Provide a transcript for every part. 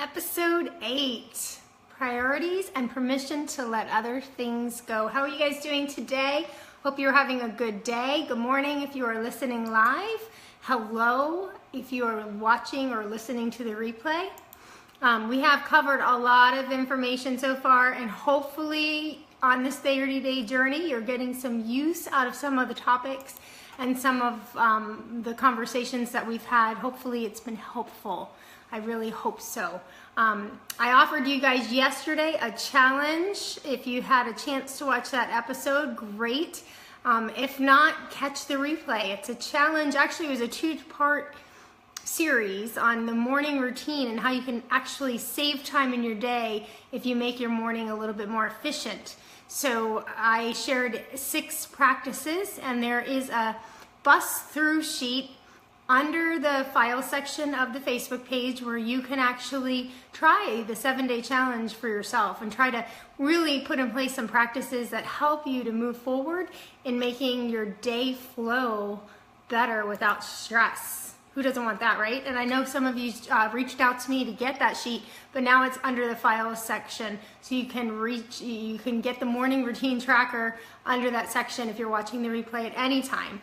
Episode 8, priorities and permission to let other things go. How are you guys doing today? Hope you're having a good day. Good morning if you are listening live. Hello if you are watching or listening to the replay. We have covered a lot of information so far, and hopefully on this 30-day journey you're getting some use out of some of the topics and some of the conversations that we've had. Hopefully it's been helpful. I really hope so. I offered you guys yesterday a challenge. If you had a chance to watch that episode, great. If not, catch the replay. It's a challenge. Actually, it was a 2-part series on the morning routine and how you can actually save time in your day if you make your morning a little bit more efficient. So I shared 6 practices, and there is a bust through sheet under the file section of the Facebook page where you can actually try the 7-day challenge for yourself and try to really put in place some practices that help you to move forward in making your day flow better without stress. Who doesn't want that, right? And I know some of you reached out to me to get that sheet, but now it's under the files section, so you can get the morning routine tracker under that section if you're watching the replay at any time.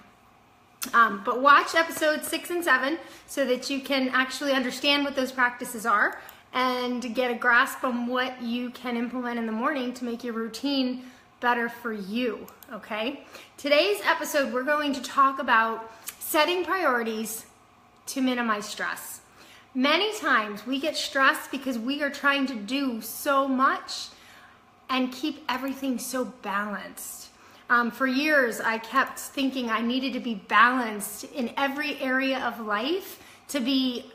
But watch episodes 6 and 7 so that you can actually understand what those practices are and get a grasp on what you can implement in the morning to make your routine better for you, okay? Today's episode, we're going to talk about setting priorities to minimize stress. Many times we get stressed because we are trying to do so much and keep everything so balanced. For years, I kept thinking I needed to be balanced in every area of life to be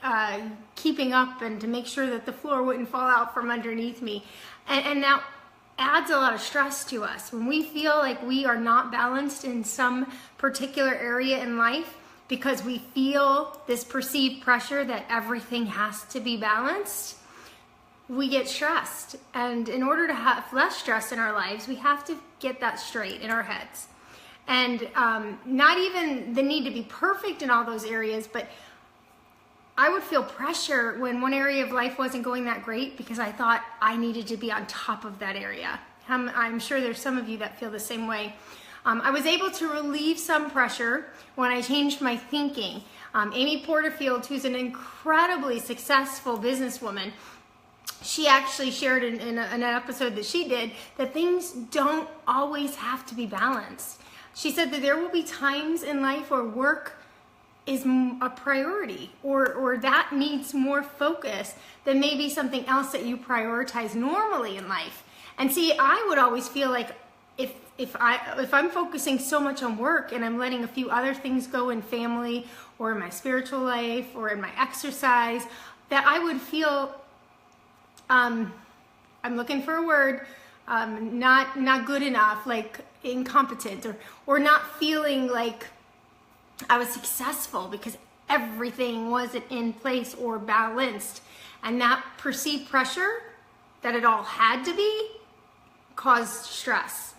keeping up and to make sure that the floor wouldn't fall out from underneath me. And that adds a lot of stress to us. When we feel like we are not balanced in some particular area in life because we feel this perceived pressure that everything has to be balanced, we get stressed. And in order to have less stress in our lives, we have to get that straight in our heads. And not even the need to be perfect in all those areas, but I would feel pressure when one area of life wasn't going that great because I thought I needed to be on top of that area. I'm sure there's some of you that feel the same way. I was able to relieve some pressure when I changed my thinking. Amy Porterfield, who's an incredibly successful businesswoman, she actually shared in an episode that she did that things don't always have to be balanced. She said that there will be times in life where work is a priority or that needs more focus than maybe something else that you prioritize normally in life. And see, I would always feel like if I'm focusing so much on work and I'm letting a few other things go in family or in my spiritual life or in my exercise, that I would feel I'm looking for a word, not good enough, like incompetent, or not feeling like I was successful because everything wasn't in place or balanced. And that perceived pressure that it all had to be caused stress.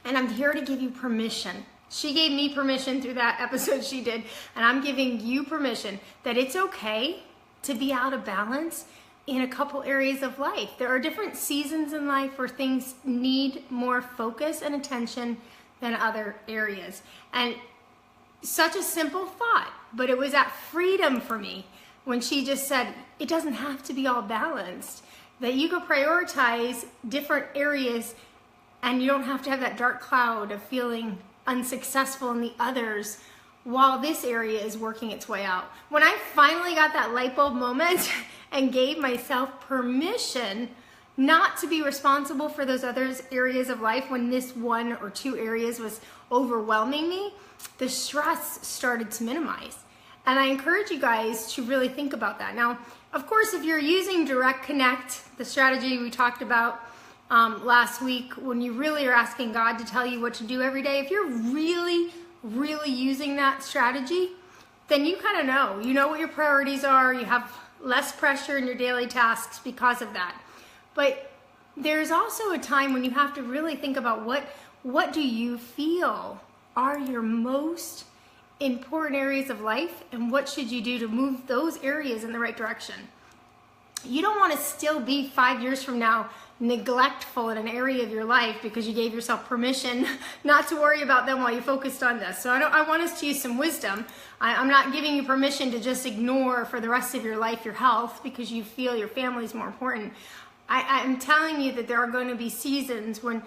And I'm here to give you permission. She gave me permission through that episode she did, and I'm giving you permission that it's okay to be out of balance in a couple areas of life. There are different seasons in life where things need more focus and attention than other areas. And such a simple thought, but it was that freedom for me when she just said, it doesn't have to be all balanced, that you could prioritize different areas and you don't have to have that dark cloud of feeling unsuccessful in the others while this area is working its way out. When I finally got that light bulb moment and gave myself permission not to be responsible for those other areas of life when this 1 or 2 areas was overwhelming me, the stress started to minimize. And I encourage you guys to really think about that. Now, of course, if you're using Direct Connect, the strategy we talked about last week, when you really are asking God to tell you what to do every day, if you're really using that strategy, then you kind of know. You know what your priorities are. You have less pressure in your daily tasks because of that. But there's also a time when you have to really think about what do you feel are your most important areas of life, and what should you do to move those areas in the right direction. You don't want to still be 5 years from now neglectful in an area of your life because you gave yourself permission not to worry about them while you focused on this. So I want us to use some wisdom. I'm not giving you permission to just ignore for the rest of your life your health because you feel your family is more important. I'm telling you that there are going to be seasons when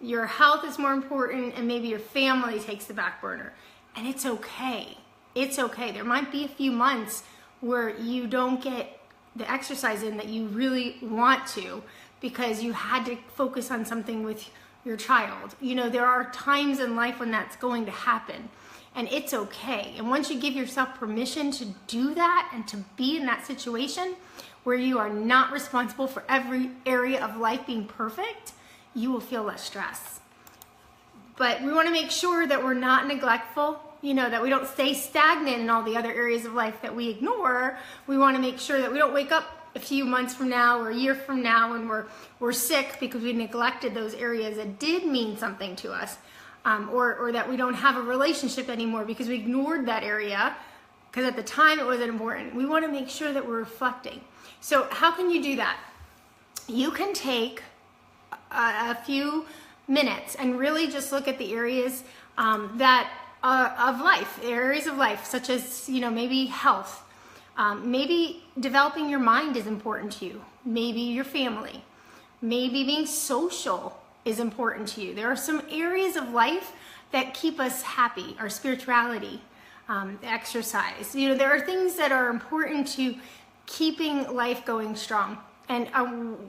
your health is more important and maybe your family takes the back burner. And it's okay. It's okay. There might be a few months where you don't get the exercise in that you really want to because you had to focus on something with your child. You know, there are times in life when that's going to happen, and it's okay. And once you give yourself permission to do that and to be in that situation where you are not responsible for every area of life being perfect, you will feel less stress. But we want to make sure that we're not neglectful, you know, that we don't stay stagnant in all the other areas of life that we ignore. We want to make sure that we don't wake up a few months from now or a year from now and we're sick because we neglected those areas that did mean something to us, or that we don't have a relationship anymore because we ignored that area because at the time it wasn't important. We want to make sure that we're reflecting. So how can you do that? You can take a few minutes and really just look at the areas that of life, areas of life, such as, you know, maybe health. Maybe developing your mind is important to you. Maybe your family. Maybe being social is important to you. There are some areas of life that keep us happy. Our spirituality, exercise. You know, there are things that are important to keeping life going strong. And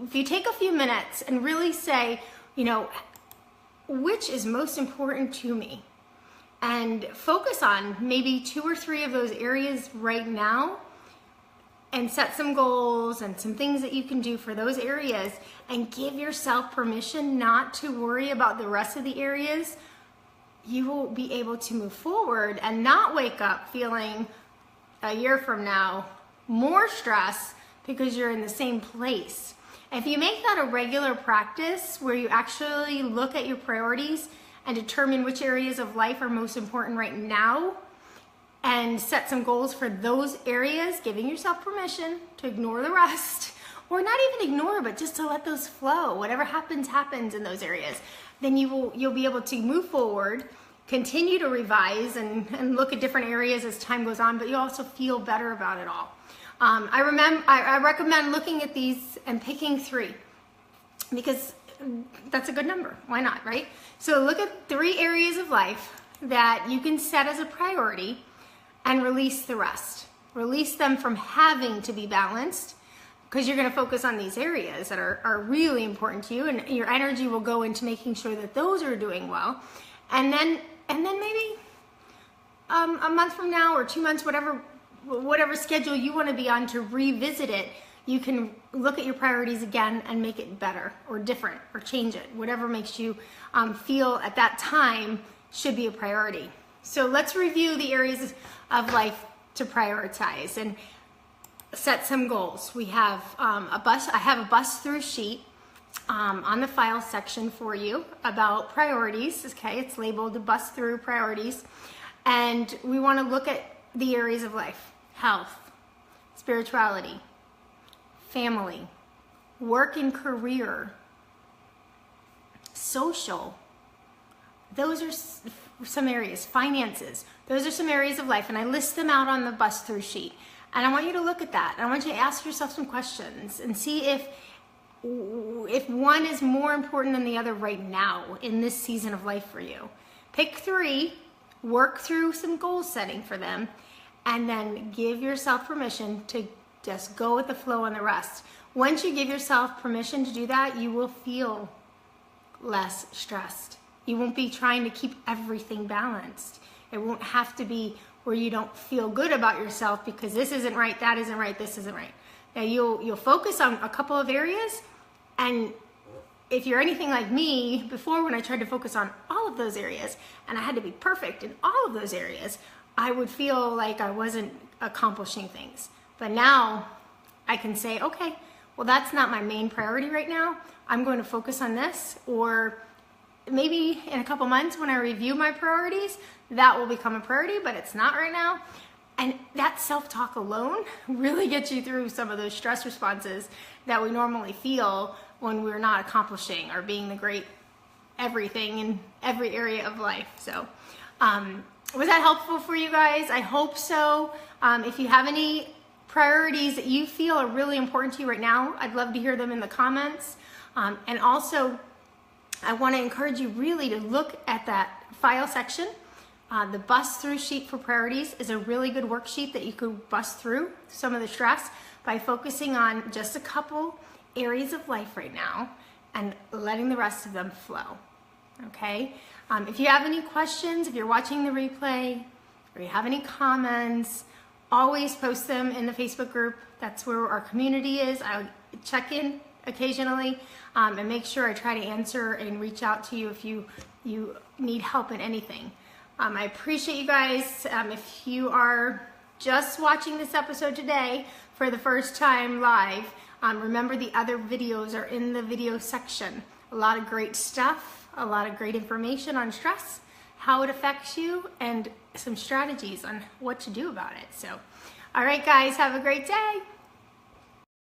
if you take a few minutes and really say, you know, which is most important to me? And focus on maybe 2 or 3 of those areas right now and set some goals and some things that you can do for those areas and give yourself permission not to worry about the rest of the areas. You will be able to move forward and not wake up feeling a year from now more stress because you're in the same place. If you make that a regular practice where you actually look at your priorities and determine which areas of life are most important right now and set some goals for those areas, giving yourself permission to ignore the rest, or not even ignore, but just to let those flow. Whatever happens, happens in those areas. Then you'll be able to move forward, continue to revise and look at different areas as time goes on, but you also feel better about it all. I recommend looking at these and picking 3 because that's a good number. Why not, right? So look at 3 areas of life that you can set as a priority and release the rest. Release them from having to be balanced because you're going to focus on these areas that are really important to you, and your energy will go into making sure that those are doing well. And then maybe a month from now or 2 months, whatever schedule you want to be on to revisit it, you can look at your priorities again and make it better or different or change it. Whatever makes you feel at that time should be a priority. So let's review the areas of life to prioritize and set some goals. We have I have a bus through sheet on the file section for you about priorities. Okay, it's labeled the bus through priorities. And we want to look at the areas of life: health, spirituality, family, work and career, social. Those are some areas. Finances. Those are some areas of life, and I list them out on the bus through sheet. And I want you to look at that. I want you to ask yourself some questions and see if one is more important than the other right now in this season of life for you. Pick 3, work through some goal setting for them, and then give yourself permission to just go with the flow on the rest. Once you give yourself permission to do that, you will feel less stressed. You won't be trying to keep everything balanced. It won't have to be where you don't feel good about yourself because this isn't right, that isn't right, this isn't right. Now you'll focus on a couple of areas, and if you're anything like me, before when I tried to focus on all of those areas and I had to be perfect in all of those areas, I would feel like I wasn't accomplishing things. But now I can say, okay, well, that's not my main priority right now. I'm going to focus on this, or maybe in a couple months when I review my priorities, that will become a priority, but it's not right now. And that self-talk alone really gets you through some of those stress responses that we normally feel when we're not accomplishing or being the great everything in every area of life. So was that helpful for you guys? I hope so. If you have any priorities that you feel are really important to you right now, I'd love to hear them in the comments. And also, I want to encourage you really to look at that file section. The bust through sheet for priorities is a really good worksheet that you could bust through some of the stress by focusing on just a couple areas of life right now and letting the rest of them flow. Okay? If you have any questions, if you're watching the replay, or you have any comments, always post them in the Facebook group. That's where our community is. I'll check in occasionally and make sure I try to answer and reach out to you if you need help in anything. I appreciate you guys. If you are just watching this episode today for the first time live, remember the other videos are in the video section. A lot of great stuff, a lot of great information on stress, how it affects you, and some strategies on what to do about it. So, all right, guys, have a great day.